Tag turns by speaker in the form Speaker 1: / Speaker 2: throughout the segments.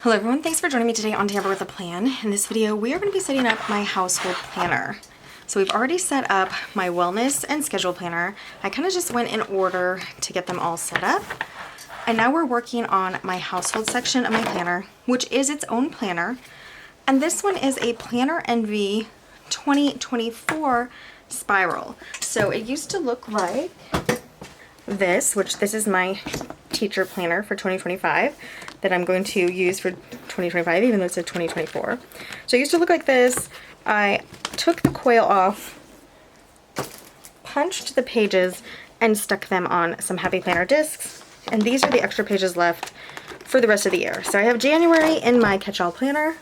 Speaker 1: Hello everyone, thanks for joining me today on Tamper with a Plan. In this video, we are going to be setting up my household planner. So we've already set up my wellness and schedule planner. I kind of just went in order to get them all set up. And now we're working on my household section of my planner, which is its own planner. And this one is a Planner Envy 2024 spiral. So it used to look like this, which this is my teacher planner for 2025 that I'm going to use for 2025, even though it's a 2024. So it used to look like this. I took the coil off, punched the pages, and stuck them on some Happy Planner discs. And these are the extra pages left for the rest of the year. So I have January in my catch-all planner.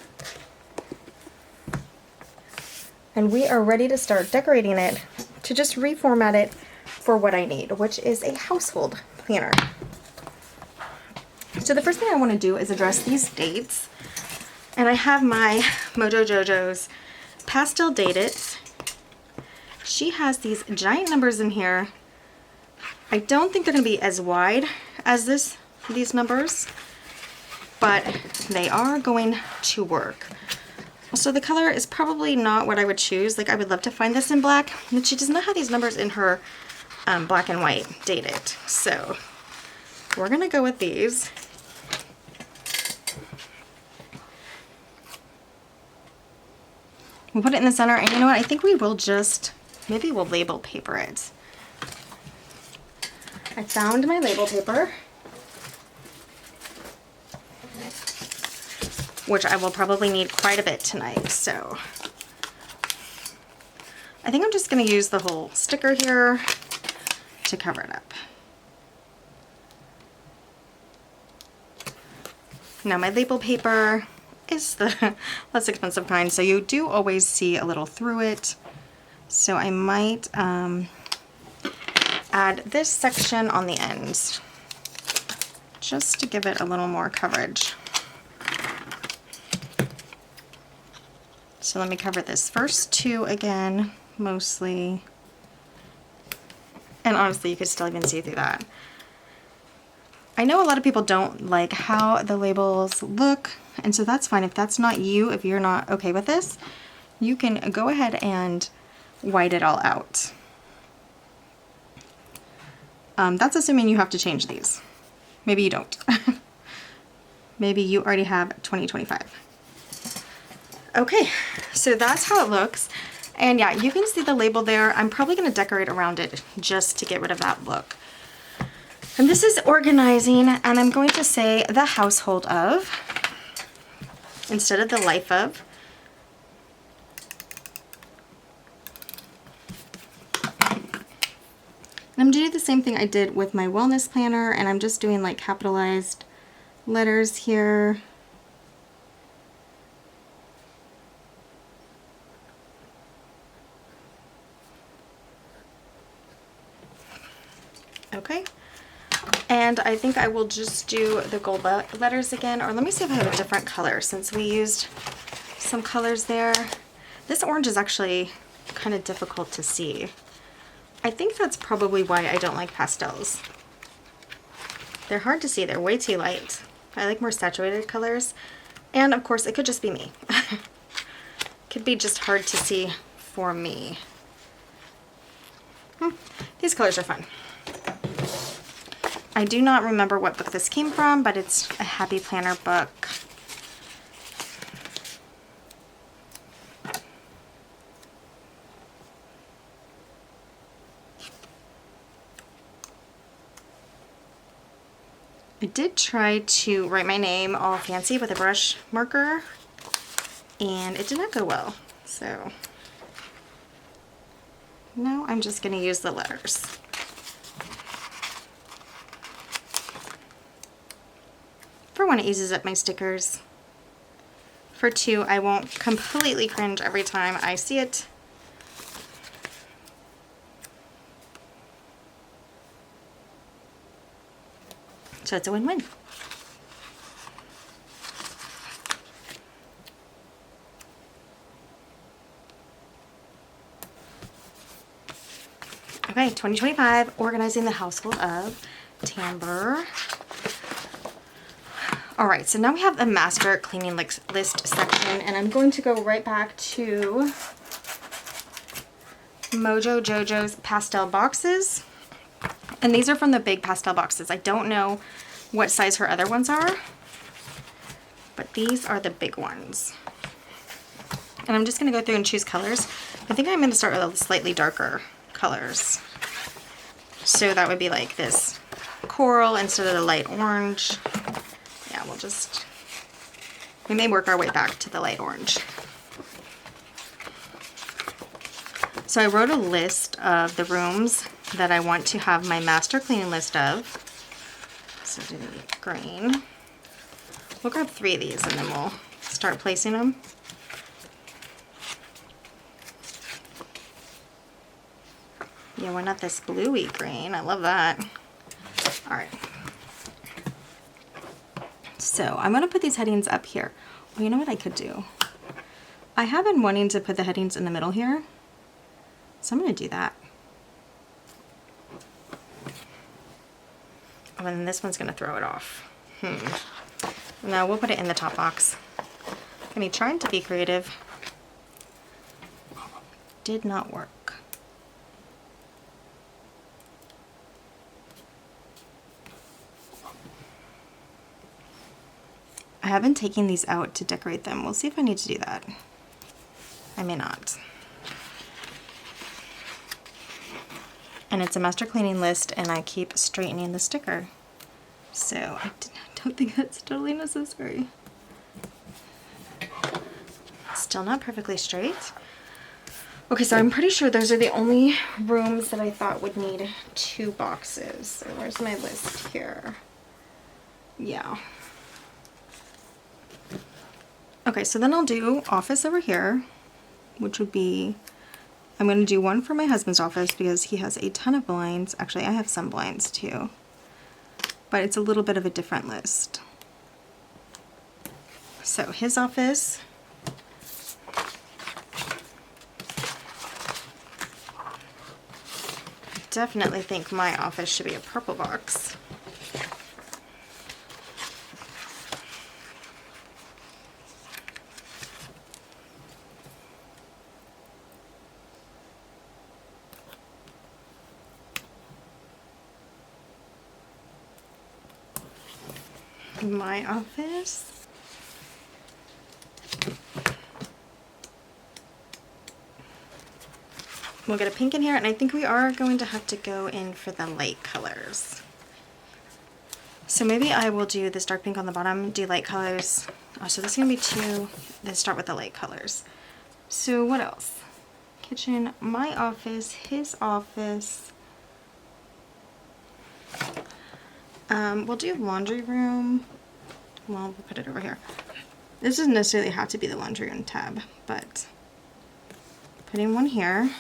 Speaker 1: And we are ready to start decorating it to just reformat it for what I need, which is a household planner. So the first thing I want to do is address these dates. And I have my Mojo Jojo's pastel dated. She has these giant numbers in here. I don't think they're going to be as wide as these numbers, but they are going to work. So the color is probably not what I would choose. Like, I would love to find this in black, but she does not have these numbers in her black and white dated. So we're going to go with these. We'll put it in the center, and you know what? I think we will just, maybe we'll label paper it. I found my label paper, which I will probably need quite a bit tonight, so I think I'm just going to use the whole sticker here to cover it up. Now my label paper is the less expensive kind, so you do always see a little through it. So I might add this section on the ends just to give it a little more coverage. So let me cover this first two again, mostly. And honestly, you could still even see through that. I know a lot of people don't like how the labels look, and so that's fine. If that's not you, if you're not okay with this, you can go ahead and white it all out. That's assuming you have to change these. Maybe you don't. Maybe you already have 2025. Okay, so that's how it looks. And yeah, you can see the label there. I'm probably going to decorate around it just to get rid of that look. And this is organizing, and I'm going to say the household of instead of the life of. And I'm doing the same thing I did with my wellness planner, and I'm just doing like capitalized letters here. Okay. And I think I will just do the gold letters again, or let me see if I have a different color since we used some colors there. This orange is actually kind of difficult to see. I think that's probably why I don't like pastels. They're hard to see, they're way too light. I like more saturated colors. And of course, it could just be me. Could be just hard to see for me. These colors are fun. I do not remember what book this came from, but it's a Happy Planner book. I did try to write my name all fancy with a brush marker, and it did not go well. So now I'm just going to use the letters. For one, it uses up my stickers. For two, I won't completely cringe every time I see it. So it's a win-win. Okay, 2025, organizing the household of Tamber. All right, so now we have the master cleaning list section, and I'm going to go right back to Mojo Jojo's pastel boxes. And these are from the big pastel boxes. I don't know what size her other ones are, but these are the big ones. And I'm just gonna go through and choose colors. I think I'm gonna start with the slightly darker colors. So that would be like this coral instead of the light orange. Yeah, we may work our way back to the light orange. So I wrote a list of the rooms that I want to have my master cleaning list of. So do green. We'll grab 3 of these and then we'll start placing them. Yeah, why not this bluey green? I love that. All right. So I'm gonna put these headings up here. Well, you know what I could do? I have been wanting to put the headings in the middle here. So I'm gonna do that. Oh, and then this one's gonna throw it off. No, we'll put it in the top box. I mean, trying to be creative did not work. I have been taking these out to decorate them. We'll see if I need to do that. I may not. And it's a master cleaning list, and I keep straightening the sticker. So I don't think that's totally necessary. Still not perfectly straight. Okay, so I'm pretty sure those are the only rooms that I thought would need 2 boxes. So where's my list here? Yeah. Okay, so then I'll do office over here, which would be, I'm going to do one for my husband's office because he has a ton of blinds. Actually, I have some blinds too, but it's a little bit of a different list. So his office, I definitely think my office should be a purple box. My office. We'll get a pink in here, and I think we are going to have to go in for the light colors. So maybe I will do this dark pink on the bottom, do light colors. Oh, so this is gonna be 2. Let's start with the light colors. So what else? Kitchen, my office, his office. We'll do laundry room. Well, we'll put it over here. This doesn't necessarily have to be the laundry room tab, but putting one here.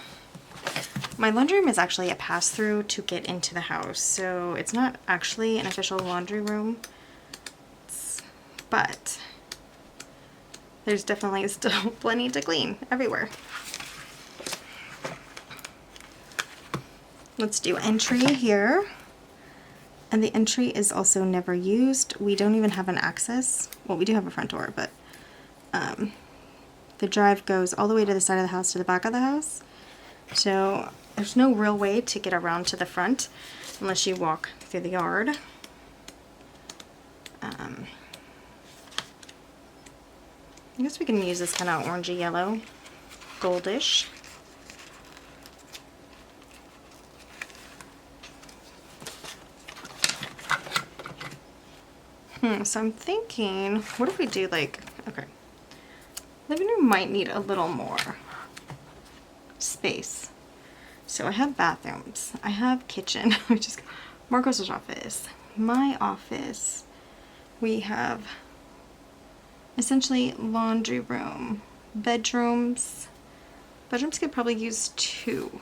Speaker 1: My laundry room is actually a pass-through to get into the house, so it's not actually an official laundry room, but there's definitely still plenty to clean everywhere. Let's do entry here. And the entry is also never used. We don't even have an access. Well, we do have a front door, but the drive goes all the way to the side of the house to the back of the house. So there's no real way to get around to the front unless you walk through the yard. I guess we can use this kind of orangey yellow, goldish. So I'm thinking, what if we do like, okay, living room might need a little more space. So I have bathrooms, I have kitchen, which is Marcos's office, my office. We have essentially laundry room, bedrooms. Bedrooms could probably use 2.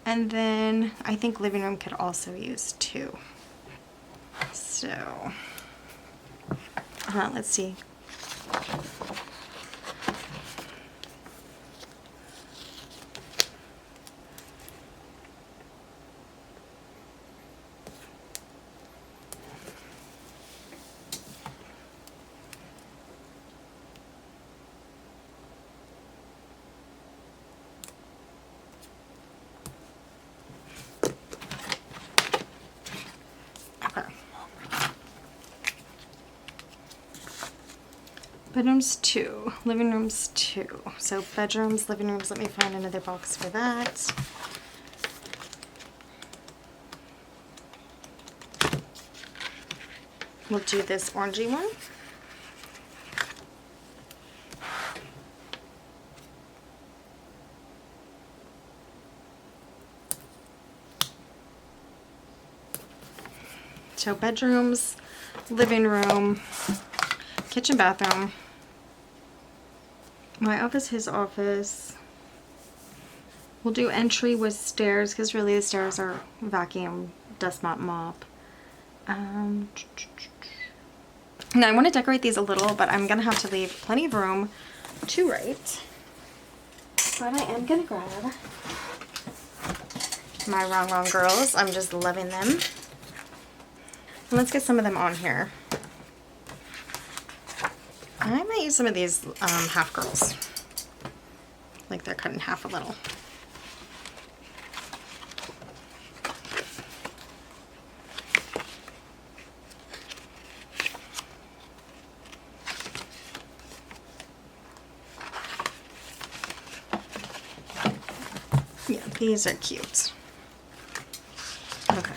Speaker 1: And then I think living room could also use 2. So, let's see. Bedrooms 2, living rooms 2. So bedrooms, living rooms, let me find another box for that. We'll do this orangey one. So bedrooms, living room, kitchen, bathroom, my office, his office. We'll do entry with stairs because really the stairs are vacuum, dust mop. Now I want to decorate these a little, but I'm going to have to leave plenty of room to write. But I am going to grab my rongrong girls. I'm just loving them. And let's get some of them on here. I might use some of these half girls. Like they're cut in half a little. Yeah, these are cute. Okay.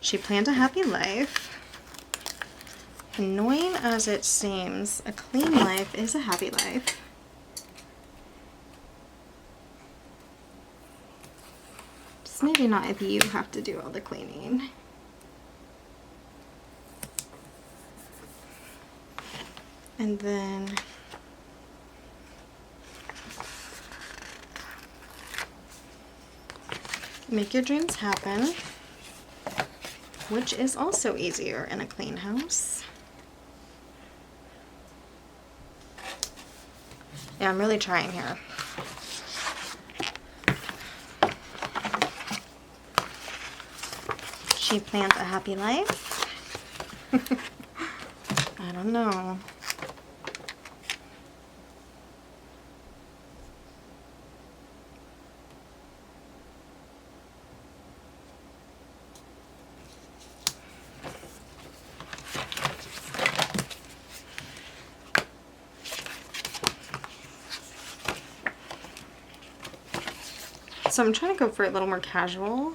Speaker 1: She planned a happy life. Annoying as it seems, a clean life is a happy life. Just maybe not if you have to do all the cleaning. And then make your dreams happen, which is also easier in a clean house. Yeah, I'm really trying here. She planned a happy life. I don't know. So I'm trying to go for a little more casual.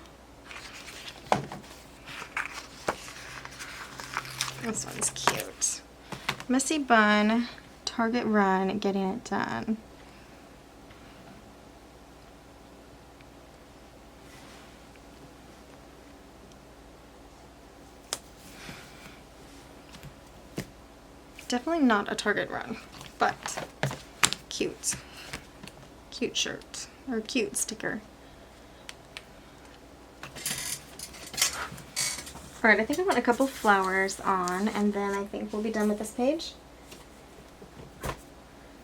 Speaker 1: This one's cute. Messy bun, Target run, getting it done. Definitely not a Target run, but cute. Cute shirt, or cute sticker. Alright, I think I want a couple flowers on, and then I think we'll be done with this page.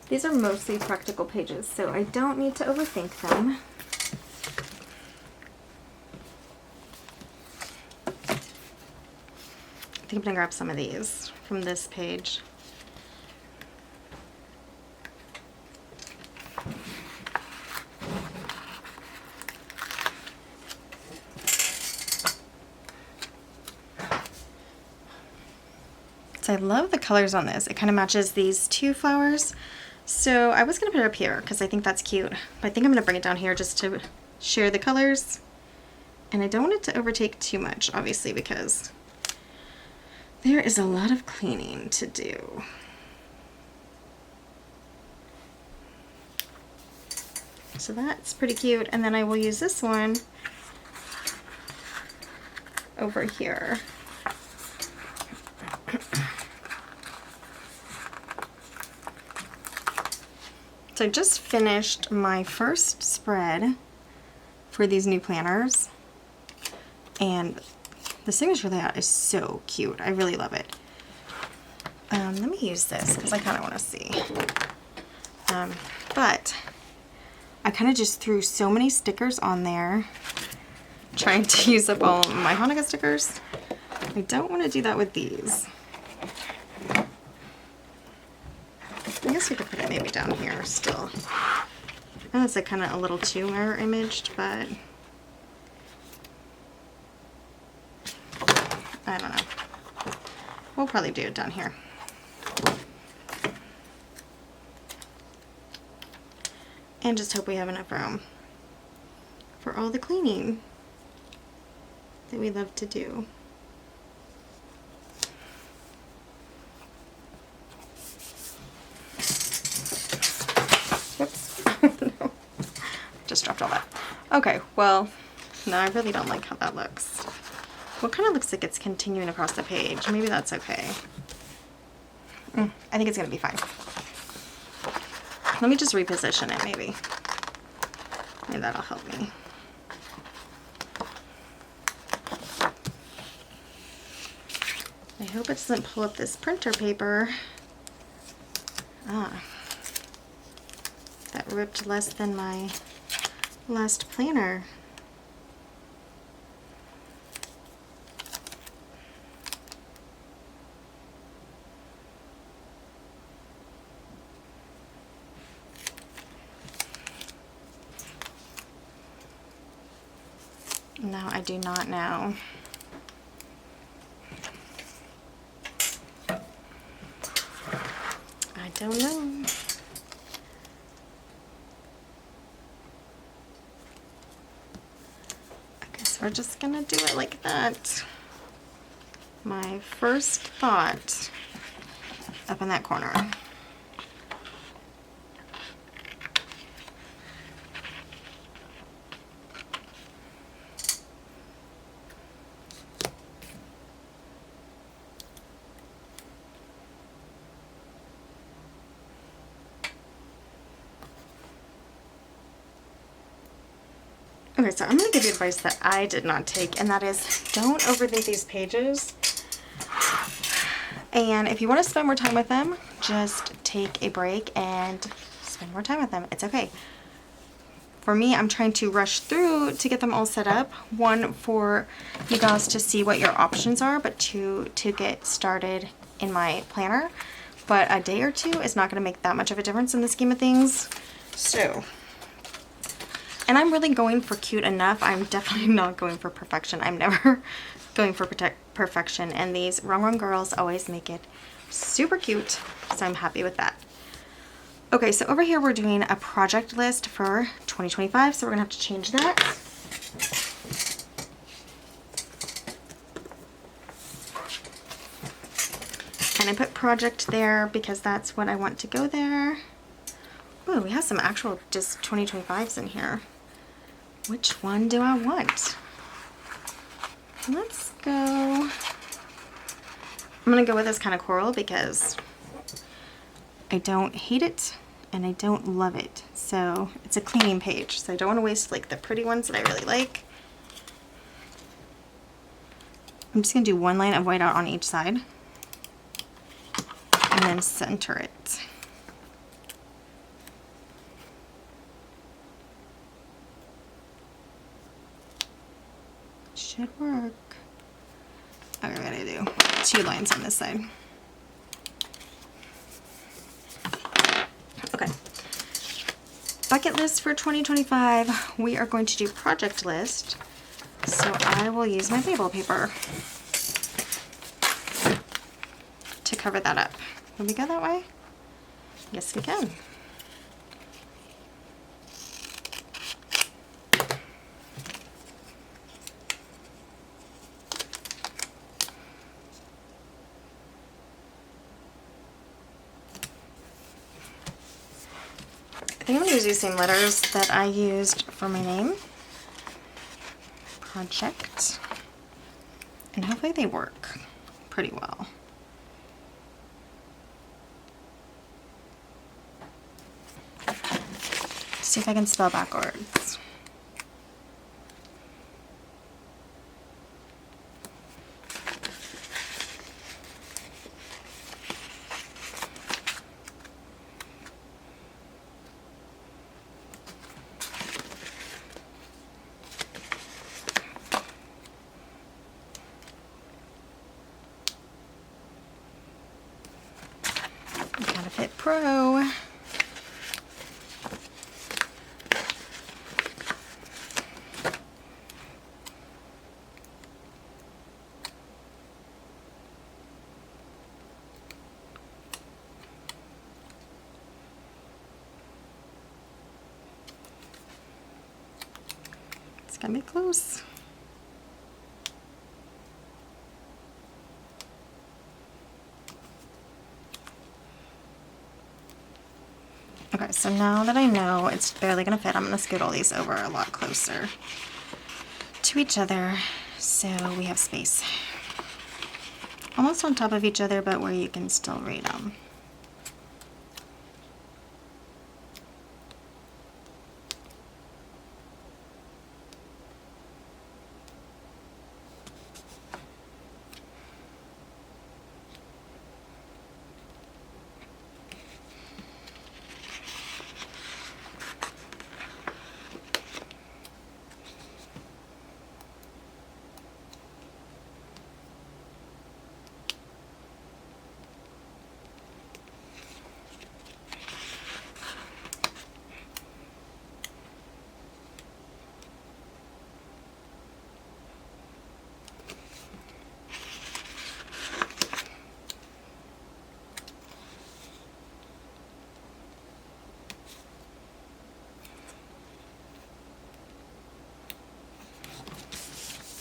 Speaker 1: These are mostly practical pages, so I don't need to overthink them. I think I'm gonna grab some of these from this page. So I love the colors on this. It kind of matches these two flowers. So I was going to put it up here because I think that's cute. But I think I'm going to bring it down here just to share the colors. And I don't want it to overtake too much, obviously, because there is a lot of cleaning to do. So that's pretty cute. And then I will use this one over here. So I just finished my first spread for these new planners, and the signature layout is so cute. I really love it. Let me use this because I kind of want to see. But I kind of just threw so many stickers on there, trying to use up all my Hanukkah stickers. I don't want to do that with these. I guess we could put it maybe down here still. I know it's like kind of a little too mirror imaged, but I don't know. We'll probably do it down here. And just hope we have enough room for all the cleaning that we love to do. Whoops. No. Just dropped all that. Okay, well, no, I really don't like how that looks. Well, it kind of looks like it's continuing across the page. Maybe that's okay. I think it's going to be fine. Let me just reposition it, maybe. Maybe that'll help me. I hope it doesn't pull up this printer paper. Ah. That ripped less than my last planner. No, I do not know. I don't know. I guess we're just gonna do it like that. My first thought up in that corner. Okay, so I'm going to give you advice that I did not take, and that is don't overthink these pages. And if you want to spend more time with them, just take a break and spend more time with them. It's okay. For me, I'm trying to rush through to get them all set up. One, for you guys to see what your options are, but two, to get started in my planner. But a day or two is not going to make that much of a difference in the scheme of things. So... and I'm really going for cute enough. I'm definitely not going for perfection. I'm never going for perfection. And these rongrong girls always make it super cute. So I'm happy with that. Okay, so over here we're doing a project list for 2025. So we're gonna have to change that. And I put project there because that's what I want to go there. Oh, we have some actual just 2025s in here. Which one do I want? Let's go. I'm gonna go with this kind of coral because I don't hate it and I don't love it. So it's a cleaning page, so I don't want to waste like the pretty ones that I really like. I'm just gonna do one line of white out on each side and then center it. Should work. Okay, what I do? 2 lines on this side. Okay. Bucket list for 2025. We are going to do project list. So I will use my label paper to cover that up. Can we go that way? Yes, we can. I think I'm going to use these same letters that I used for my name. Project. And hopefully they work pretty well. See if I can spell backwards. Gotta fit pro. Gotta be close. Okay, so now that I know it's barely gonna fit, I'm gonna scoot all these over a lot closer to each other so we have space. Almost on top of each other, but where you can still read them.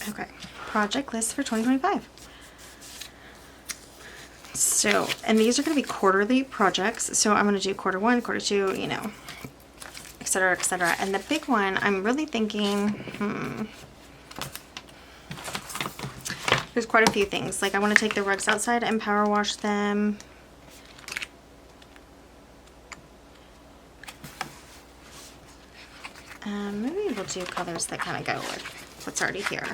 Speaker 1: Okay, project list for 2025. So, and these are going to be quarterly projects. So I'm going to do quarter one, quarter two, you know, et cetera, et cetera. And the big one, I'm really thinking, there's quite a few things. Like I want to take the rugs outside and power wash them. Maybe we'll do colors that kind of go with what's already here,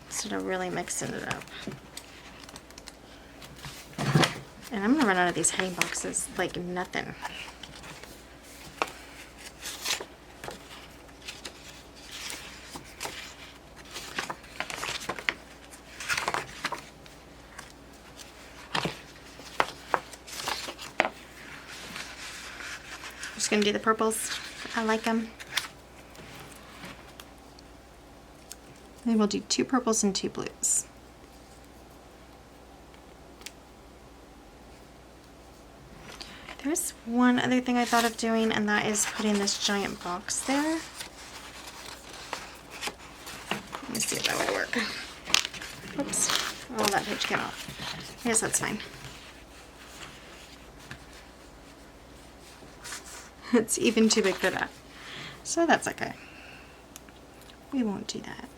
Speaker 1: instead of really mixing it up. And I'm gonna run out of these heading boxes like nothing. Just gonna do the purples. I like them. Maybe we'll do 2 purples and 2 blues. There's one other thing I thought of doing, and that is putting this giant box there. Let me see if that will work. Oops. Oh, that page came off. I guess that's fine. It's even too big for that. So that's okay. We won't do that.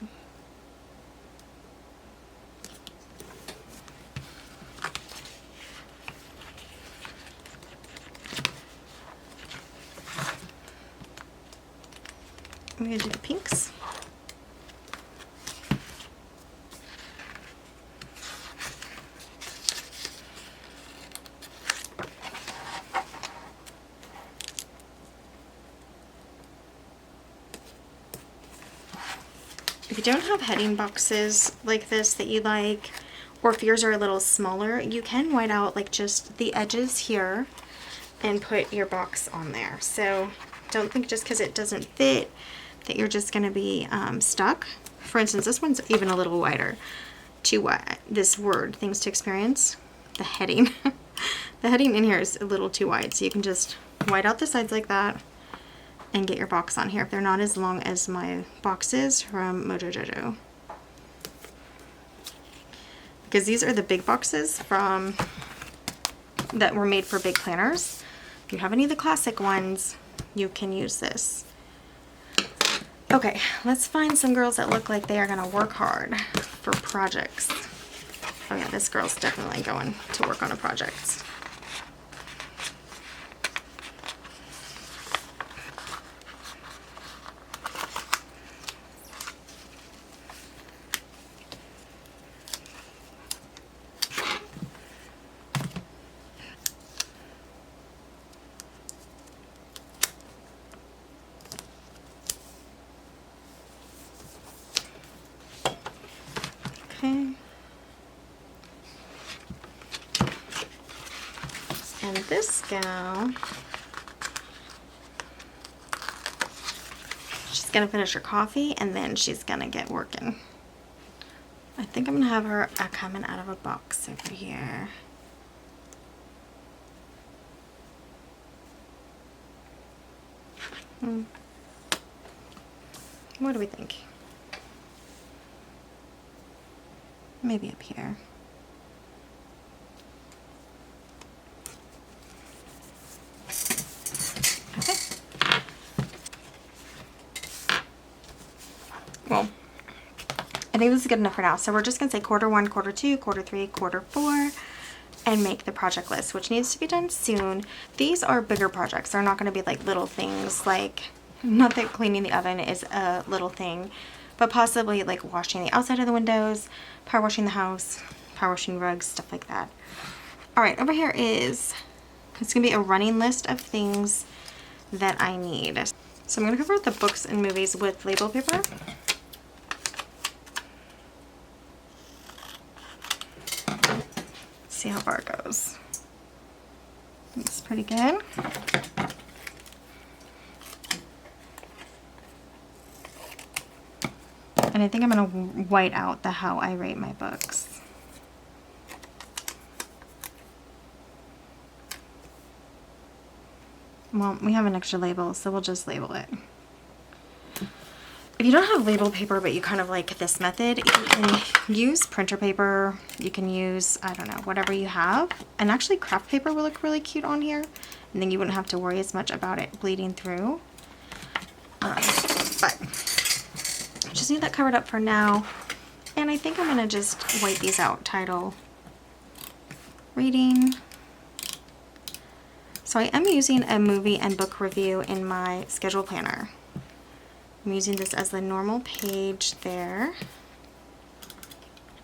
Speaker 1: I'm going to do the pinks. If you don't have heading boxes like this that you like, or if yours are a little smaller, you can white out like just the edges here and put your box on there. So don't think just because it doesn't fit that you're just going to be stuck. For instance, this one's even a little wider. Too wide. This word, things to experience, the heading. The heading in here is a little too wide, so you can just white out the sides like that and get your box on here if they're not as long as my boxes from Mojo Jojo. Because these are the big boxes from that were made for big planners. If you have any of the classic ones, you can use this. Okay, let's find some girls that look like they are gonna work hard for projects. Oh yeah, this girl's definitely going to work on a project. Okay. And this gal, she's gonna finish her coffee and then she's gonna get working. I think I'm gonna have her coming out of a box over here. What do we think? Maybe up here. Okay. Well, I think this is good enough for now. So we're just gonna say quarter 1, quarter 2, quarter 3, quarter 4, and make the project list, which needs to be done soon. These are bigger projects. They're not gonna be like little things, like, not that cleaning the oven is a little thing, but possibly like washing the outside of the windows, power washing the house, power washing rugs, stuff like that. All right, over here is, it's gonna be a running list of things that I need. So I'm gonna cover the books and movies with label paper. See how far it goes. Looks pretty good. And I think I'm gonna white out the how I rate my books. Well, we have an extra label, so we'll just label it. If you don't have label paper, but you kind of like this method, you can use printer paper. You can use, I don't know, whatever you have. And actually craft paper will look really cute on here. And then you wouldn't have to worry as much about it bleeding through. But I just need that covered up for now. And I think I'm gonna just white these out. Title, reading. So I am using a movie and book review in my schedule planner. I'm using this as the normal page there.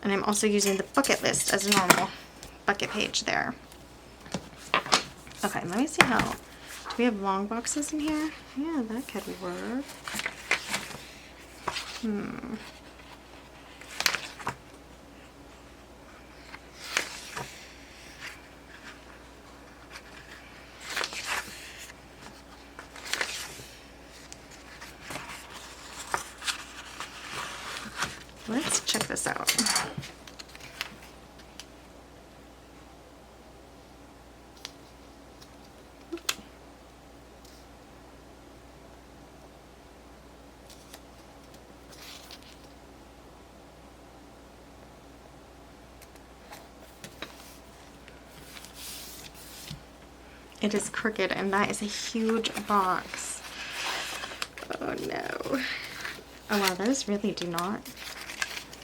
Speaker 1: And I'm also using the bucket list as a normal bucket page there. Okay, let me see how, do we have long boxes in here? Yeah, that could work. Let's check this out. It is crooked, and that is a huge box. Oh no. Oh wow, those really do not.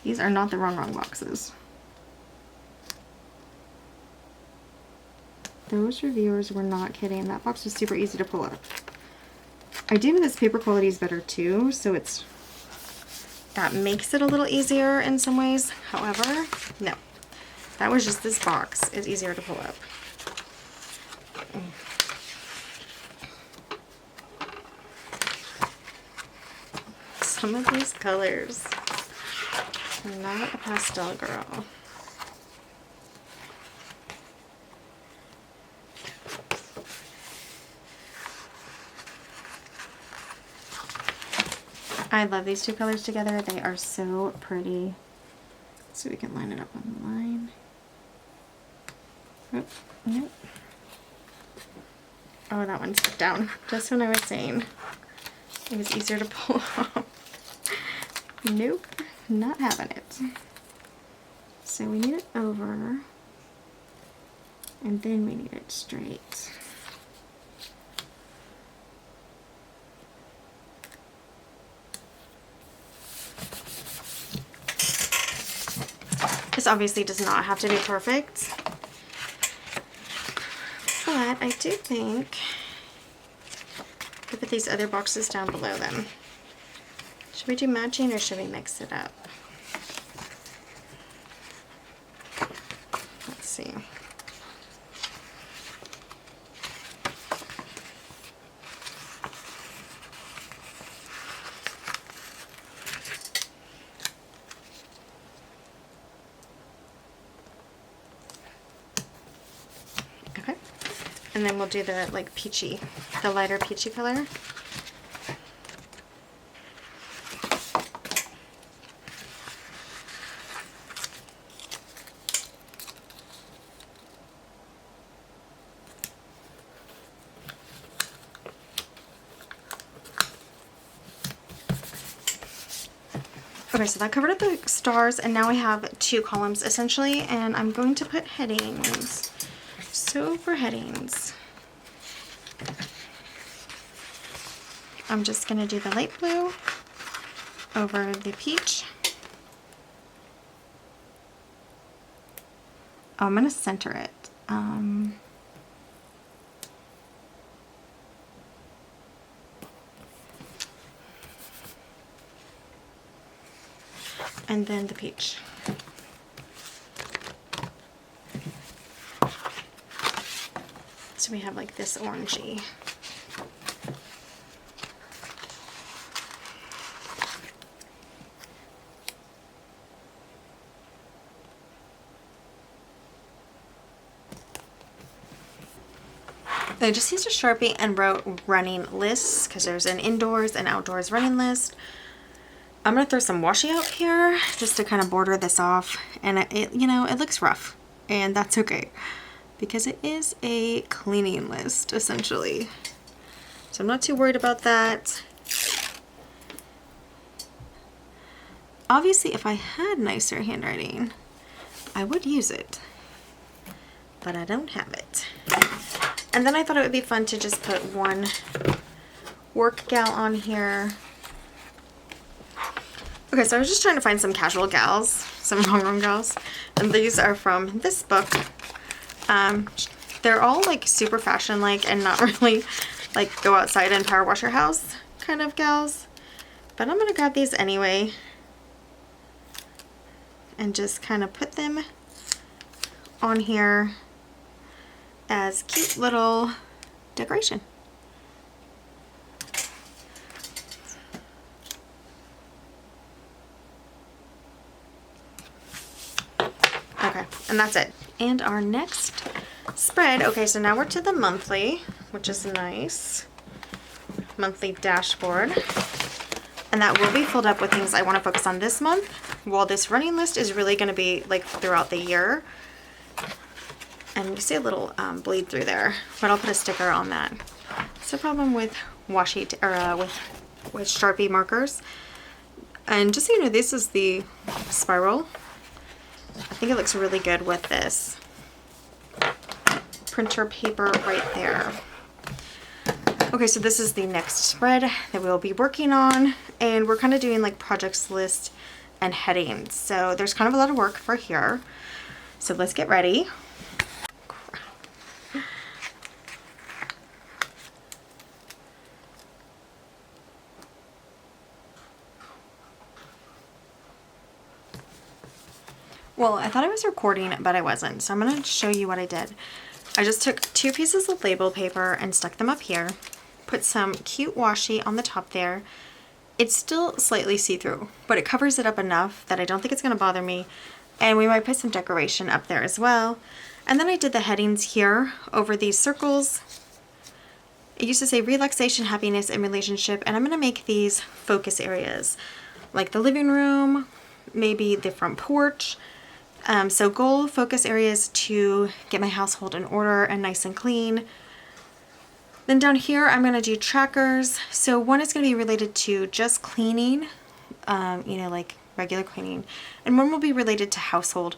Speaker 1: These are not the rongrong boxes. Those reviewers were not kidding. That box was super easy to pull up. I do know this paper quality is better too, so that makes it a little easier in some ways. However, no. That was just, this box is easier to pull up. Some of these colors. I'm not a pastel girl. I love these two colors together. They are so pretty. So we can line it up on the line. Oh, nope. Oh, that one stuck down. Just when I was saying it was easier to pull off. Nope, not having it. So we need it over, and then we need it straight. This obviously does not have to be perfect, but I do think we'll put these other boxes down below them. Should we do matching or should we mix it up? Let's see. Okay. And then we'll do the like peachy, the lighter peachy color. Okay, so that covered up the stars, and now I have 2 columns essentially, and I'm going to put headings. So for headings, I'm just going to do the light blue over the peach. Oh, I'm going to center it. And then the peach. So we have like this orangey. I just used a Sharpie and wrote running lists because there's an indoors and outdoors running list. I'm going to throw some washi out here just to kind of border this off, and it, you know, it looks rough, and that's okay because it is a cleaning list essentially. So I'm not too worried about that. Obviously, if I had nicer handwriting, I would use it, but I don't have it. And then I thought it would be fun to just put one work gal on here. Okay, so I was just trying to find some casual gals, some rongrong gals, and these are from this book. They're all like super fashion-like and not really like go outside and power wash your house kind of gals. But I'm gonna grab these anyway and just kind of put them on here as cute little decoration. Okay, and that's it. And our next spread, okay, so now we're to the monthly, which is nice. Monthly dashboard. And that will be filled up with things I want to focus on this month, while this running list is really going to be like throughout the year. And you see a little bleed through there, but I'll put a sticker on that. It's a problem with washi or with Sharpie markers. And just so you know, this is the spiral. I think it looks really good with this printer paper right there. Okay, so this is the next spread that we'll be working on, and we're kind of doing like projects list and headings. So there's kind of a lot of work for here. So let's get ready. Well, I thought I was recording, but I wasn't. So I'm going to show you what I did. I just took 2 pieces of label paper and stuck them up here. Put some cute washi on the top there. It's still slightly see-through, but it covers it up enough that I don't think it's going to bother me. And we might put some decoration up there as well. And then I did the headings here over these circles. It used to say relaxation, happiness, and relationship. And I'm going to make these focus areas, like the living room, maybe the front porch. So goal focus areas to get my household in order and nice and clean. Then down here, I'm going to do trackers. So one is going to be related to just cleaning, you know, like regular cleaning. And one will be related to household.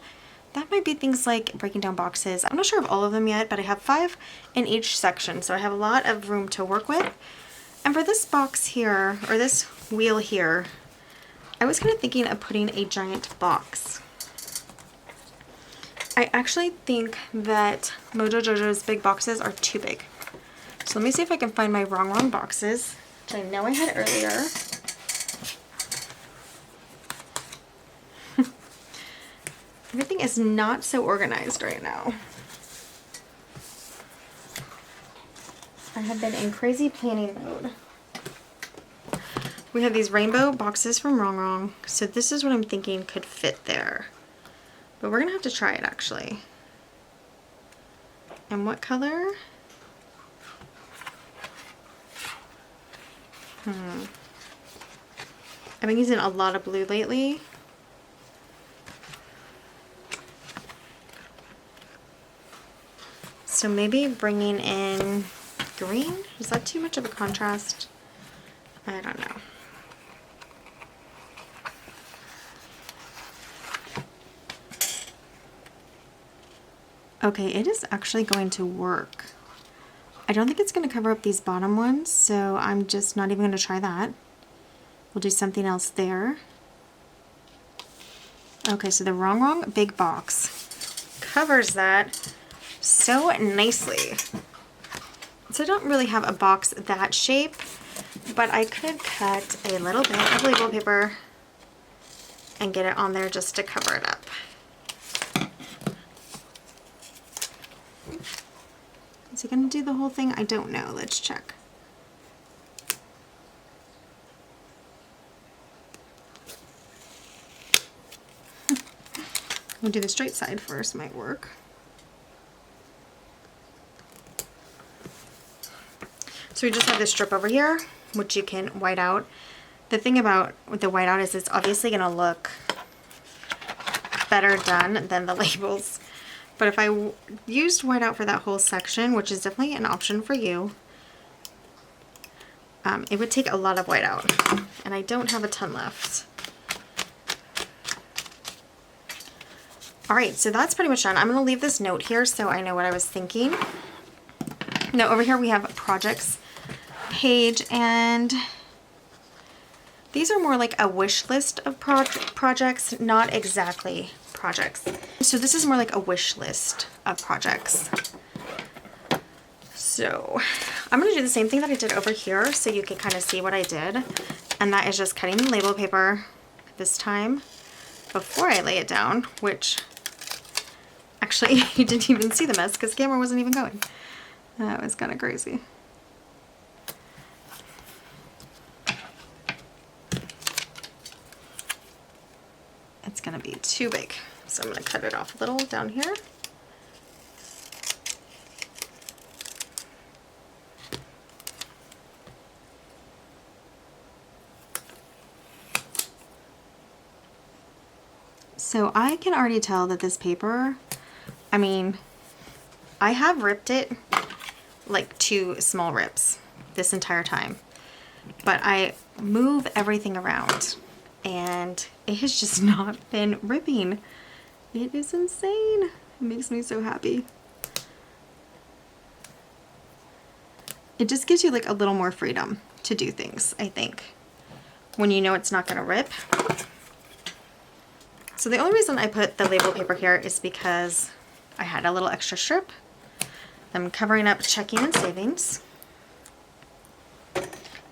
Speaker 1: That might be things like breaking down boxes. I'm not sure of all of them yet, but I have 5 in each section. So I have a lot of room to work with. And for this box here, or this wheel here, I was kind of thinking of putting a giant box. I actually think that Mojo Jojo's big boxes are too big. So let me see if I can find my rongrong boxes, which I know I had earlier. Everything is not so organized right now. I have been in crazy planning mode. We have these rainbow boxes from rongrong, so this is what I'm thinking could fit there. But we're going to have to try it actually. And what color? I've been using a lot of blue lately. So maybe bringing in green? Is that too much of a contrast? I don't know. Okay, it is actually going to work. I don't think it's going to cover up these bottom ones, so I'm just not even going to try that. We'll do something else there. Okay, so the rongrong big box covers that so nicely. So I don't really have a box that shape, but I could cut a little bit of label paper and get it on there just to cover it up. Is he going to do the whole thing? I don't know. Let's check. We'll do the straight side first, might work. So we just have this strip over here, which you can white out. The thing about the whiteout is it's obviously going to look better done than the labels. But if I used whiteout for that whole section, which is definitely an option for you, it would take a lot of whiteout, and I don't have a ton left. All right, so that's pretty much done. I'm going to leave this note here so I know what I was thinking. Now over here we have projects page, and these are more like a wish list of projects, not exactly projects. So this is more like a wish list of projects. So I'm going to do the same thing that I did over here so you can kind of see what I did. And that is just cutting the label paper this time before I lay it down, which actually you didn't even see the mess because the camera wasn't even going. That was kind of crazy. It's going to be too big, so I'm going to cut it off a little down here. So I can already tell that this paper, I mean, I have ripped it like 2 small rips this entire time, but I move everything around and it has just not been ripping. It is insane. It makes me so happy. It just gives you like a little more freedom to do things, I think, when you know it's not going to rip. So the only reason I put the label paper here is because I had a little extra strip. I'm covering up checking and savings.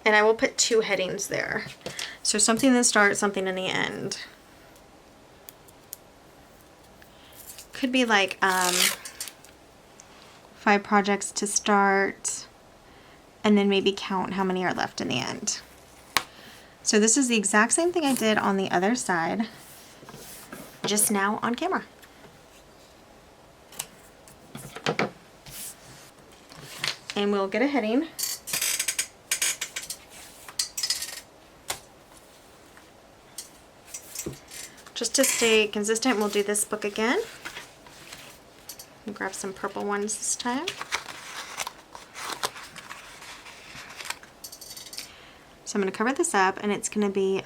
Speaker 1: And I will put 2 headings there. So something in the start, something in the end. Could be like 5 projects to start, and then maybe count how many are left in the end. So this is the exact same thing I did on the other side, just now on camera. And we'll get a heading. Just to stay consistent, we'll do this book again. We'll grab some purple ones this time. So I'm going to cover this up, and it's going to be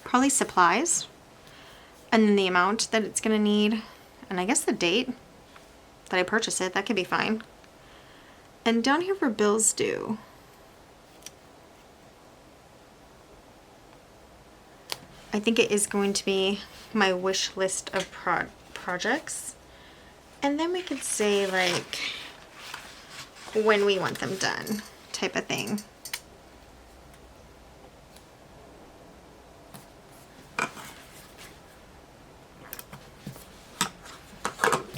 Speaker 1: probably supplies, and then the amount that it's going to need, and I guess the date that I purchased it. That could be fine. And down here for bills due, I think it is going to be my wish list of projects. And then we could say like when we want them done type of thing.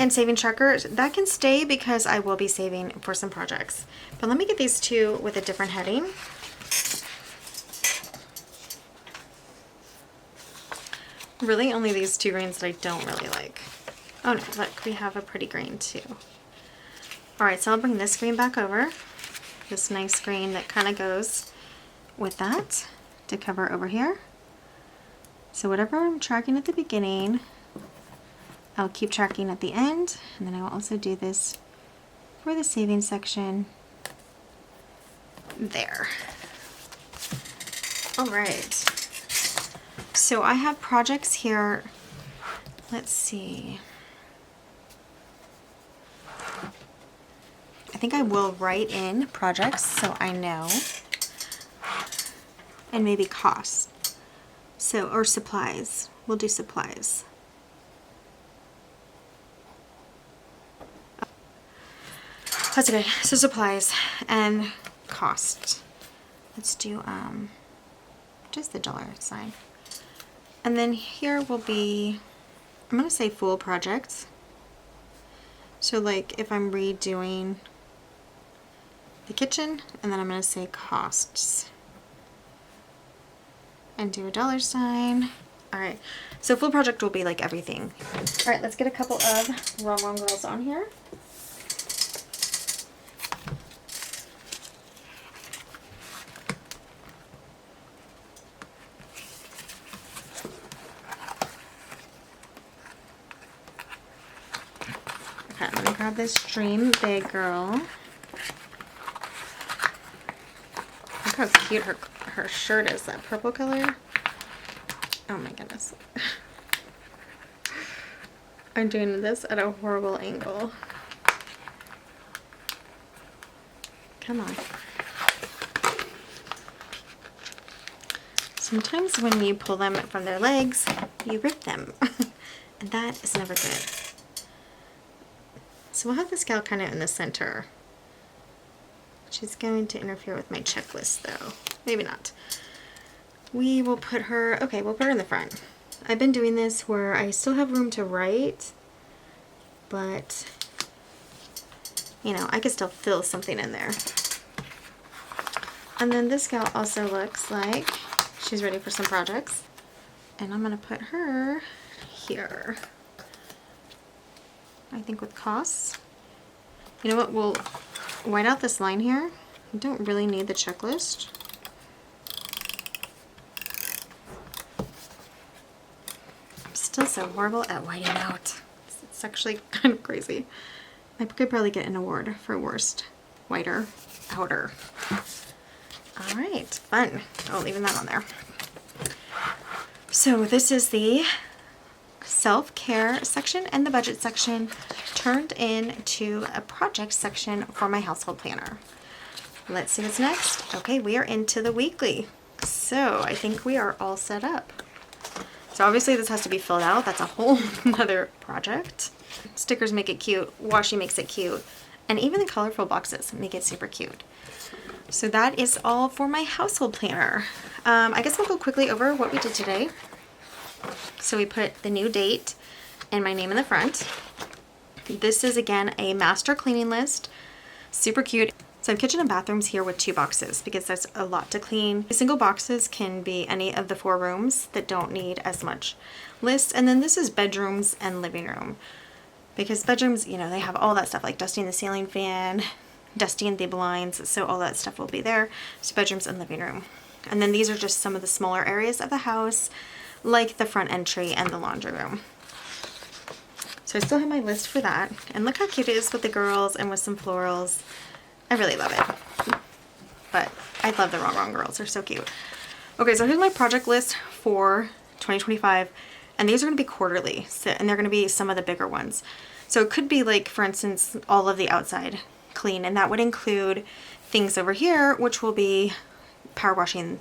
Speaker 1: And saving tracker, that can stay because I will be saving for some projects. But let me get these 2 with a different heading. Really only these 2 greens that I don't really like. Oh no, look, we have a pretty green too. Alright, so I'll bring this green back over. This nice green that kind of goes with that to cover over here. So whatever I'm tracking at the beginning, I'll keep tracking at the end, and then I will also do this for the saving section there. All right, so I have projects here let's see. I think I will write in projects so I know, and maybe cost. So, or supplies. We'll do supplies. That's okay. So supplies and cost. Let's do just the dollar sign. And then here will be, I'm gonna say full projects. So like if I'm redoing the kitchen, and then I'm gonna say costs. And do a dollar sign. All right, so full project will be like everything. All right, let's get a couple of rongrong girls on here. Okay, let me grab this Dream Big girl. Look how cute her shirt is, that purple color. Oh my goodness. I'm doing this at a horrible angle. Come on. Sometimes when you pull them from their legs, you rip them. And that is never good. So we'll have this gal kind of in the center. She's going to interfere with my checklist though. Maybe not. We will put her, okay, we'll put her in the front. I've been doing this where I still have room to write, but you know, I could still fill something in there. And then this gal also looks like she's ready for some projects. And I'm gonna put her here. I think with costs. You know what, we'll white out this line here. I don't really need the checklist. Still so horrible at whiting out. It's actually kind of crazy. I could probably get an award for worst whiter outer. All right, fun. Oh, leaving that on there. So this is the self-care section and the budget section turned into a project section for my household planner. Let's see what's next. Okay, we are into the weekly. So I think we are all set up. So obviously this has to be filled out. That's a whole nother project. Stickers make it cute. Washi makes it cute. And even the colorful boxes make it super cute. So that is all for my household planner. I guess we'll go quickly over what we did today. So we put the new date and my name in the front. This is again a master cleaning list. Super cute. So I have kitchen and bathrooms here with 2 boxes because that's a lot to clean. The single boxes can be any of the 4 rooms that don't need as much list. And then this is bedrooms and living room. Because bedrooms, you know, they have all that stuff like dusting the ceiling fan, dusting the blinds, so all that stuff will be there. So bedrooms and living room. And then these are just some of the smaller areas of the house, like the front entry and the laundry room. So I still have my list for that. And look how cute it is with the girls and with some florals. I really love it. But I love the rongrong girls. They're so cute. Okay, so here's my project list for 2025. And these are going to be quarterly. So, and they're going to be some of the bigger ones. So it could be like, for instance, all of the outside clean. And that would include things over here, which will be power washing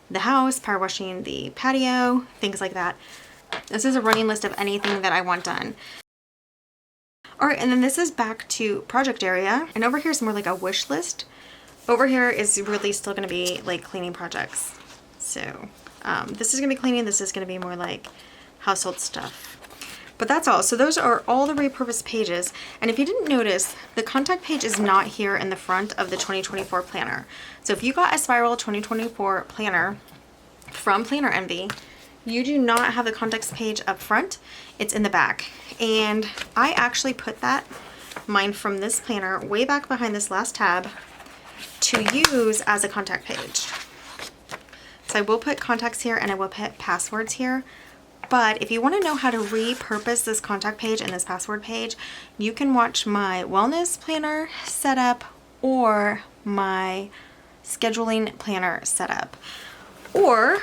Speaker 1: the house, power washing the patio, things like that. This is a running list of anything that I want done. All right, and then this is back to project area. And over here is more like a wish list. Over here is really still gonna be like cleaning projects. So this is gonna be cleaning, this is gonna be more like household stuff. But that's all. So those are all the repurposed pages. And if you didn't notice, the contact page is not here in the front of the 2024 planner. So if you got a Spiral 2024 planner from Planner Envy, you do not have the contacts page up front. It's in the back. And I actually put that, mine from this planner, way back behind this last tab to use as a contact page. So I will put contacts here and I will put passwords here. But if you want to know how to repurpose this contact page and this password page, you can watch my wellness planner setup or my scheduling planner setup. Or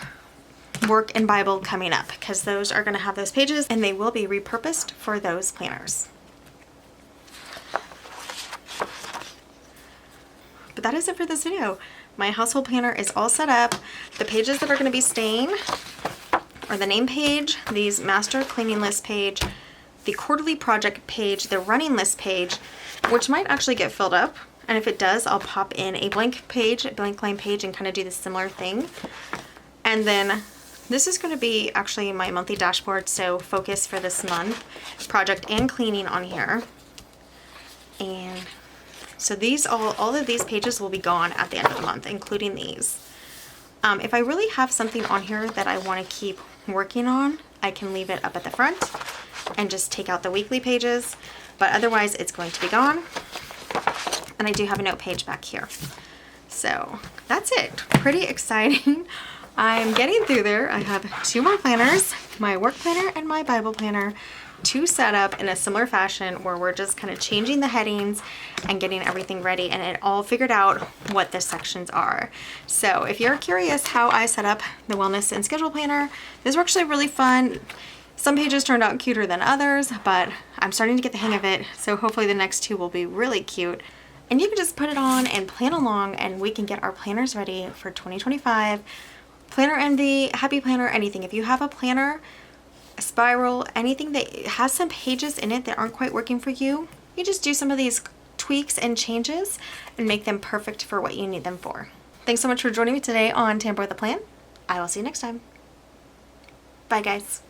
Speaker 1: work and Bible coming up, because those are going to have those pages and they will be repurposed for those planners. But that is it for this video. My household planner is all set up. The pages that are going to be staying are the name page, these master cleaning list page, the quarterly project page, the running list page, which might actually get filled up. And if it does, I'll pop in a blank page, a blank line page, and kind of do the similar thing. And then this is going to be actually my monthly dashboard, so focus for this month, project and cleaning on here. And so these all of these pages will be gone at the end of the month, including these. If I really have something on here that I want to keep working on, I can leave it up at the front and just take out the weekly pages, but otherwise it's going to be gone. And I do have a note page back here. So that's it. Pretty exciting. I'm getting through there. I have 2 more planners, my work planner and my Bible planner, to set up in a similar fashion where we're just kind of changing the headings and getting everything ready, and it all figured out what the sections are. So if you're curious how I set up the wellness and schedule planner, these were actually really fun. Some pages turned out cuter than others, but I'm starting to get the hang of it. So hopefully the next 2 will be really cute. And you can just put it on and plan along, and we can get our planners ready for 2025. Planner envy, happy planner, anything. If you have a planner, a spiral, anything that has some pages in it that aren't quite working for you, you just do some of these tweaks and changes and make them perfect for what you need them for. Thanks so much for joining me today on Tamper with a Plan. I will see you next time. Bye guys.